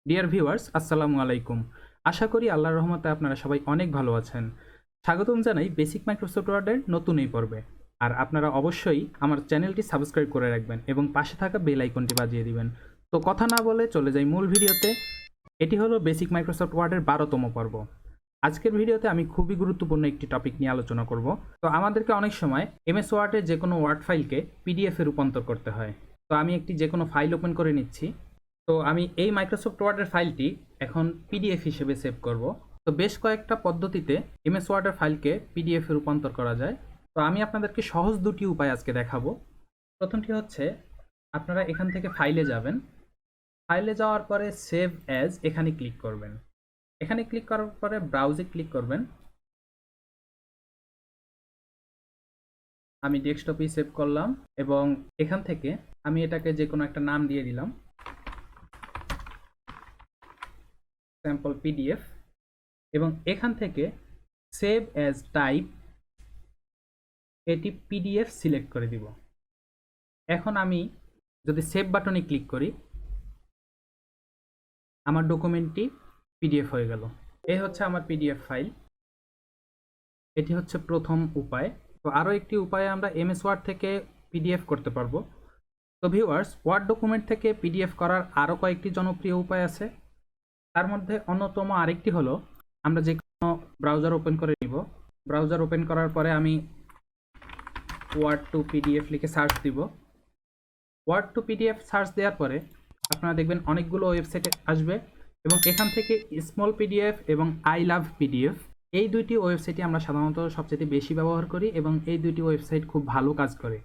Dear viewers, আসসালামু আলাইকুম। আশা করি আল্লাহর রহমতে আপনারা সবাই অনেক ভালো আছেন। স্বাগতম জানাই বেসিক মাইক্রোসফট ওয়ার্ডের নতুন এই পর্বে। আর আপনারা অবশ্যই আমার চ্যানেলটি সাবস্ক্রাইব করে রাখবেন এবং পাশে থাকা বেল আইকনটি বাজিয়ে দিবেন। তো কথা না বলে চলে যাই মূল ভিডিওতে। এটি হলো বেসিক মাইক্রোসফট ওয়ার্ডের 12তম পর্ব। আজকের ভিডিওতে আমি খুবই গুরুত্বপূর্ণ একটি টপিক নিয়ে আলোচনা করব। তো আমাদেরকে অনেক সময় এমএস ওয়ার্ডে যে কোনো ওয়ার্ড ফাইলকে পিডিএফে রূপান্তর করতে হয়। তো আমি একটি যে কোনো ফাইল ওপেন করে নিচ্ছি। তো আমি এই মাইক্রোসফট ওয়ার্ডের ফাইলটি এখন পিডিএফ হিসেবে সেভ করব। তো বেশ কয়েকটা পদ্ধতিতে এমএস ওয়ার্ডের ফাইলকে পিডিএফে রূপান্তর করা যায়। তো আমি আপনাদেরকে সহজ দুটি উপায় আজকে দেখাবো। প্রথমটি হচ্ছে, আপনারা এখান থেকে ফাইলে যাবেন। ফাইলে যাওয়ার পরে সেভ অ্যাজ এখানে ক্লিক করবেন। এখানে ক্লিক করার পরে ব্রাউজে ক্লিক করবেন। আমি ডেস্কটপেই সেভ করলাম এবং এখান থেকে আমি এটাকে যে কোনো একটা নাম দিয়ে দিলাম, স্যাম্পল পিডিএফ। এবং এখান থেকে সেভ অ্যাজ টাইপ এটি পিডিএফ সিলেক্ট করে দিব। এখন আমি যদি সেভ বাটনে ক্লিক করি, আমার ডকুমেন্টটি পিডিএফ হয়ে গেল। এই হচ্ছে আমার পিডিএফ ফাইল। এটি হচ্ছে প্রথম উপায়। তো আরও একটি উপায়ে আমরা এমএস ওয়ার্ড থেকে পিডিএফ করতে পারবো। তো ভিউয়ার্স, ওয়ার্ড ডকুমেন্ট থেকে পিডিএফ করার আরও কয়েকটি জনপ্রিয় উপায় আছে। তার মধ্যে অন্যতম আরেকটি হলো, আমরা যে কোনো ব্রাউজার ওপেন করে নিব। ব্রাউজার ওপেন করার পরে আমি ওয়ার্ড টু পিডিএফ লিখে সার্চ দিব। ওয়ার্ড টু পিডিএফ সার্চ দেওয়ার পরে আপনারা দেখবেন অনেকগুলো ওয়েবসাইটে আসবে এবং এখান থেকে স্মল পিডিএফ এবং আই লাভ পিডিএফ, এই দুইটি ওয়েবসাইটই আমরা সাধারণত সবচেয়ে বেশি ব্যবহার করি এবং এই দুইটি ওয়েবসাইট খুব ভালো কাজ করে।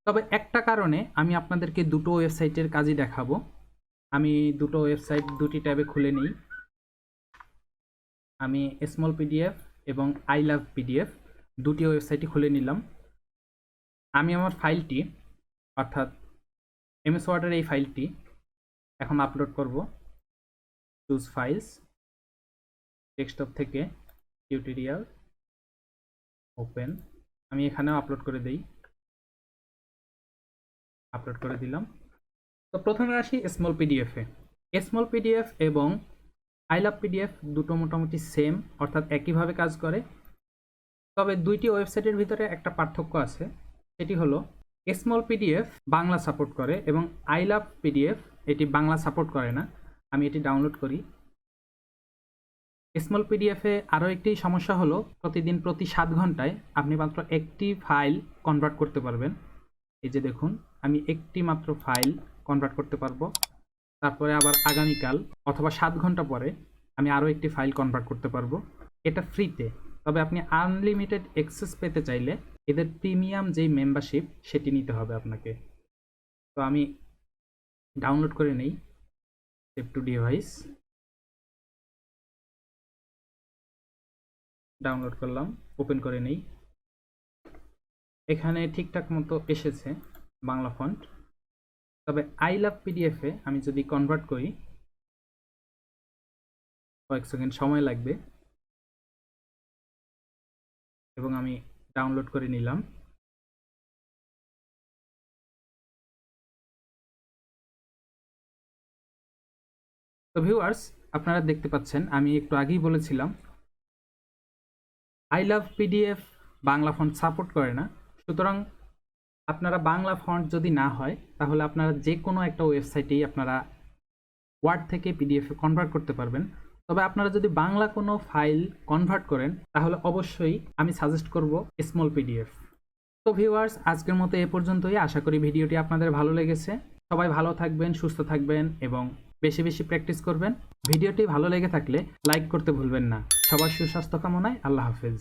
তবে একটা কারণে আমি আপনাদেরকে দুটো ওয়েবসাইটের কাজই দেখাবো। আমি দুটো ওয়েবসাইট দুটি ট্যাবে খুলে নিই। আমি স্মল পিডিএফ এবং আই লাভ পিডিএফ দুটি ওয়েবসাইটই খুলে নিলাম। আমি আমার ফাইলটি, অর্থাৎ এমএস ওয়ার্ডের এই ফাইলটি এখন আপলোড করব। চুজ ফাইলস, ডেস্কটপ থেকে টিউটোরিয়াল, ওপেন। আমি এখানেও আপলোড করে দেই। আপলোড করে দিলাম। তো প্রথমে আসি স্মল পিডিএফে। স্মল পিডিএফ এবং আই লাভ পিডিএফ দুটো মোটামুটি সেম, অর্থাৎ একইভাবে কাজ করে। তবে দুইটি ওয়েবসাইটের ভিতরে একটা পার্থক্য আছে। সেটি হলো, স্মল পিডিএফ বাংলা সাপোর্ট করে এবং আই লাভ পিডিএফ এটি বাংলা সাপোর্ট করে না। আমি এটি ডাউনলোড করি। স্মল পিডিএফে আরও একটি সমস্যা হলো, প্রতিদিন প্রতি 7 ঘন্টায় আপনি মাত্র একটি ফাইল কনভার্ট করতে পারবেন। এই যে দেখুন, আমি একটি মাত্র ফাইল কনভার্ট করতে পারবো। তারপরে আবার আগামীকাল অথবা 7 ঘন্টা পরে আমি আরও একটি ফাইল কনভার্ট করতে পারবো। এটা ফ্রিতে। তবে আপনি আনলিমিটেড অ্যাক্সেস পেতে চাইলে এদের প্রিমিয়াম যেই মেম্বারশিপ সেটি নিতে হবে আপনাকে। তো আমি ডাউনলোড করে নেই, সেভ টু ডিভাইস, ডাউনলোড করলাম, ওপেন করে নেই। এখানে ঠিকঠাক মতো এসেছে বাংলা ফন্ট। তবে আই লাভ পিডিএফে আমি যদি কনভার্ট করি, কয়েক সেকেন্ড সময় লাগবে এবং আমি ডাউনলোড করে নিলাম। তো ভিউয়ার্স, আপনারা দেখতে পাচ্ছেন আমি একটু আগেই বলেছিলাম I love PDF Bangla font support করে না। সুতরাং আপনারা বাংলা ফন্ট যদি না হয়, তাহলে আপনারা যে কোনো একটা ওয়েবসাইটেই আপনারা ওয়ার্ড থেকে পিডিএফে কনভার্ট করতে পারবেন। তবে আপনারা যদি বাংলা কোনো ফাইল কনভার্ট করেন, তাহলে অবশ্যই আমি সাজেস্ট করব স্মল পিডিএফ। তো ভিউয়ার্স, আজকের মতো এ পর্যন্তই। আশা করি ভিডিওটি আপনাদের ভালো লেগেছে। সবাই ভালো থাকবেন, সুস্থ থাকবেন এবং বেশি বেশি প্র্যাকটিস করবেন। ভিডিওটি ভালো লেগে থাকলে লাইক করতে ভুলবেন না। সবার সুস্বাস্থ্য কামনায় আল্লাহ হাফেজ।